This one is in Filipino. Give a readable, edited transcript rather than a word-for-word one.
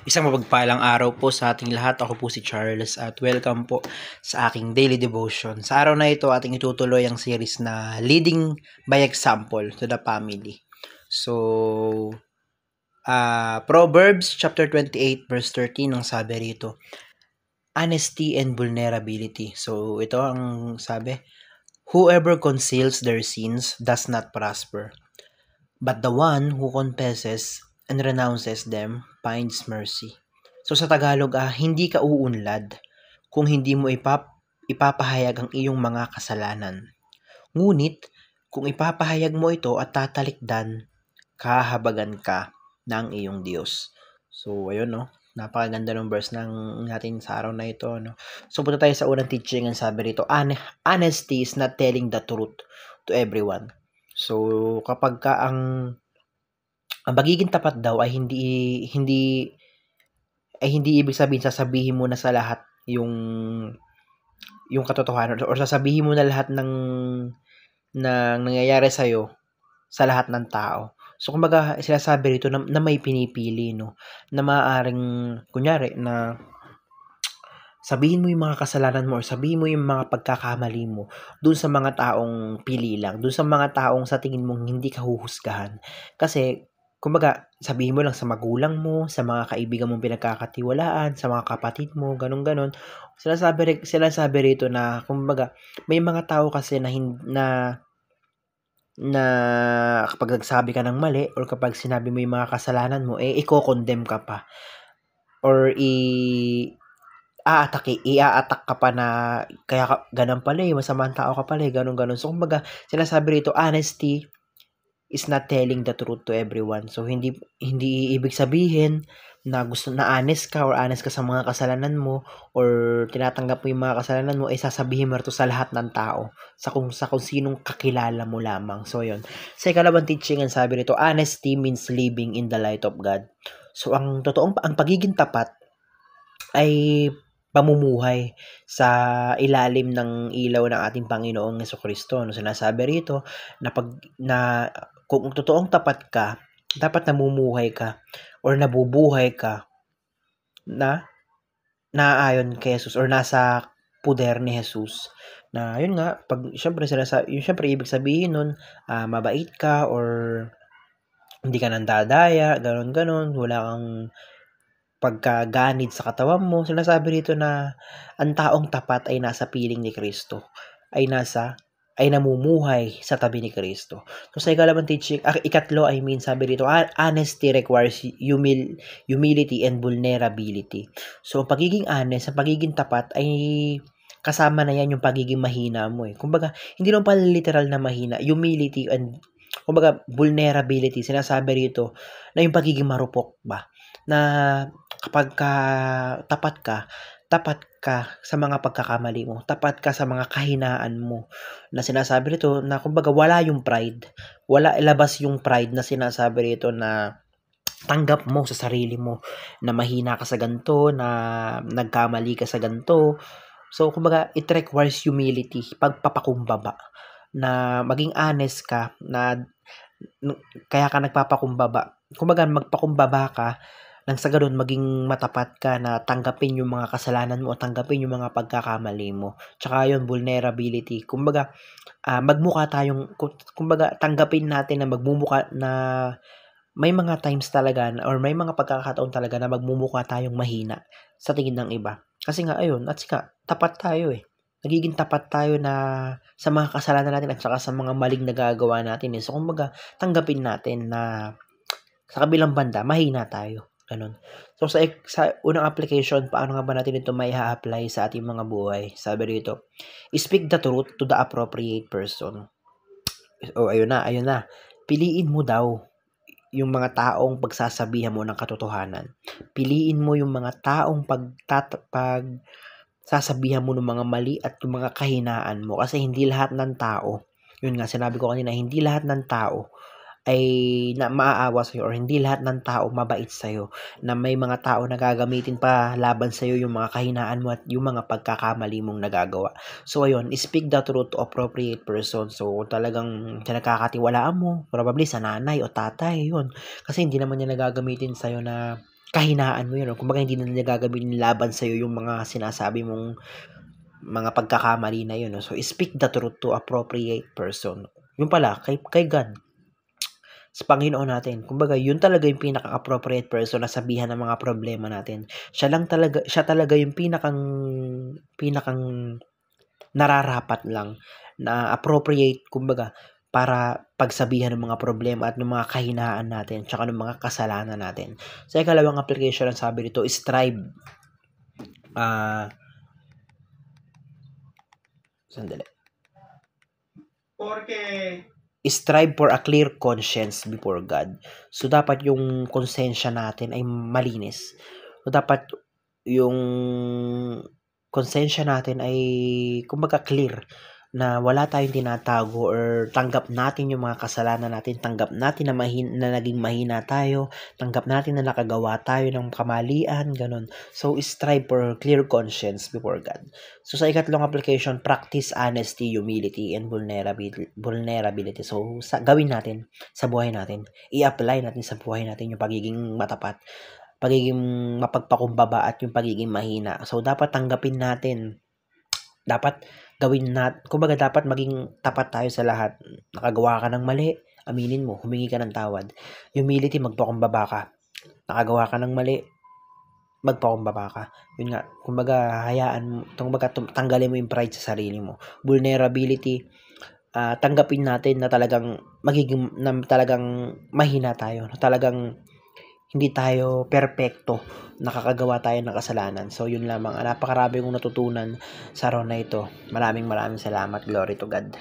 Isang mapagpalang araw po sa ating lahat. Ako po si Charles at welcome po sa aking daily devotion. Sa araw na ito, ating itutuloy ang series na Leading by Example to the Family. So, Proverbs chapter 28 verse 13 ang sabi rito, honesty and vulnerability. So, ito ang sabi, whoever conceals their sins does not prosper, but the one who confesses and renounces them finds mercy. So sa Tagalog, hindi ka uunlad kung hindi mo ipapahayag ang iyong mga kasalanan. Ngunit, kung ipapahayag mo ito at tatalikdan, kahabagan ka ng iyong Diyos. So, ayun, no? Napakaganda ng verse natin sa araw na ito, no? So, punta tayo sa unang teaching. Ang sabi rito, honesty is not telling the truth to everyone. So, kapag ka ang pagiging tapat daw ay hindi ibig sabihin sasabihin mo na sa lahat yung katotohanan or sasabihin mo na lahat ng nangyayari sa sa lahat ng tao. So kumbaga sinasabi rito na may pinipili, no, na maaaring kunyari na sabihin mo yung mga kasalanan mo or sabihin mo yung mga pagkakamali mo dun sa mga taong pili lang, dun sa mga taong sa tingin mong hindi ka huhusgahan. Kasi kumbaga, sabihin mo lang sa magulang mo, sa mga kaibigan mong pinagkakatiwalaan, sa mga kapatid mo, ganun-ganon. Sinasabi rito na, kumbaga, may mga tao kasi na kapag nagsabi ka ng mali or kapag sinabi mo yung mga kasalanan mo, i-condemn ka pa. Or i-a-attack ka pa na kaya ganun pala masamang tao ka pala ganun-ganon. So, kumbaga, sinasabi rito, honesty is not telling the truth to everyone. So, hindi ibig sabihin na gusto na honest ka or honest ka sa mga kasalanan mo or tinatanggap mo yung mga kasalanan mo, sasabihin mo ito sa lahat ng tao, sa kung sinong kakilala mo lamang. So, yun. Sa ikalawang teaching, ang sabi rito, honesty means living in the light of God. So, ang pagiging tapat ay pamumuhay sa ilalim ng ilaw ng ating Panginoong Jesucristo. No, sinasabi rito na kung totoong tapat ka, dapat namumuhay ka or nabubuhay ka na naayon kay Jesus or nasa puder ni Jesus. Na yun nga, pag syempre ibig sabihin nun, mabait ka or hindi ka nandadaya, ganon, wala kang pagkaganid sa katawan mo. Sinasabi rito na ang taong tapat ay nasa piling ni Kristo, ay namumuhay sa tabi ni Kristo. So sa ikalawang teaching, ikatlo, sabi rito, honesty requires humility and vulnerability. So pagiging honest, ang pagiging tapat ay kasama na yan yung pagiging mahina mo Kumbaga, hindi naman pala literal na mahina. Humility and kumbaga vulnerability, sinasabi rito na yung pagiging marupok ba, na kapag tapat ka sa mga pagkakamali mo, tapat ka sa mga kahinaan mo, na sinasabi rito na kumbaga wala yung pride, wala ilabas yung pride na sinasabi rito na tanggap mo sa sarili mo na mahina ka sa ganito, na nagkamali ka sa ganito. So kumbaga it requires humility, pagpapakumbaba, na maging honest ka, na kaya ka nagpapakumbaba. Kumbaga magpakumbaba ka nang sa ganun maging matapat ka na tanggapin yung mga kasalanan mo, tanggapin yung mga pagkakamali mo. Tsaka yun, vulnerability. Kumbaga, kumbaga tanggapin natin na magmumukha na may mga times talaga or may mga pagkakataon talaga na magmumukha tayong mahina sa tingin ng iba. Kasi nga, ayun, at sika, tapat tayo Nagiging tapat tayo na sa mga kasalanan natin at saka sa mga maling nagagawa natin So, kumbaga, tanggapin natin na sa kabilang banda, mahina tayo. Ganun. So, sa unang application, paano nga ba natin ito may apply sa ating mga buhay? Sabi rito, speak the truth to the appropriate person. Ayun na. Piliin mo daw yung mga taong pagsasabihan mo ng katotohanan. Piliin mo yung mga taong sasabihan mo ng mga mali at yung mga kahinaan mo. Kasi hindi lahat ng tao, yun nga, sinabi ko kanina, hindi lahat ng tao ay na maaawa sa'yo or hindi lahat ng tao mabait sa'yo, na may mga tao na gagamitin pa laban sa'yo yung mga kahinaan mo at yung mga pagkakamali mong nagagawa. So ayun, speak the truth to appropriate person. So talagang pinagkakatiwalaan mo, probably sa nanay o tatay, yun. Kasi hindi naman niya nagagamitin sa'yo na kahinaan mo yun. Kumbaga hindi na nila gagawin laban sa'yo yung mga sinasabi mong mga pagkakamali na yun. No? So, speak the truth to appropriate person. Yung pala, kay God, sa Panginoon natin. Kumbaga, yun talaga yung pinaka-appropriate person na sabihan ng mga problema natin. Siya talaga yung pinakang nararapat lang na appropriate, kumbaga, para pagsabihan ng mga problema at ng mga kahinaan natin, tsaka ng mga kasalanan natin. Sa ikalawang application, ang sabi dito, strive. Sandali. Strive for a clear conscience before God. So, dapat yung konsensya natin ay malinis. So, dapat yung konsensya natin ay, kumbaga, clear. Na wala tayong tinatago or tanggap natin yung mga kasalanan natin. Tanggap natin na naging mahina tayo. Tanggap natin na nakagawa tayo ng kamalian. Ganun. So, strive for clear conscience before God. So, sa ikatlong application, practice honesty, humility, and vulnerability. So, gawin natin sa buhay natin. I-apply natin sa buhay natin yung pagiging matapat, pagiging mapagpakumbaba, at yung pagiging mahina. So, dapat tanggapin natin. Dapat gawin kumbaga dapat maging tapat tayo sa lahat. Nakagawa ka ng mali, aminin mo, humingi ka ng tawad. Humility, magpakumbaba ka. Nakagawa ka ng mali, magpakumbaba ka. Yun nga, kumbaga tanggalin mo yung pride sa sarili mo. Vulnerability, tanggapin natin na talagang talagang mahina tayo, na talagang hindi tayo perpekto, nakakagawa tayo ng kasalanan. So, yun lamang. Napakarami kong natutunan sa araw na ito. Maraming salamat. Glory to God.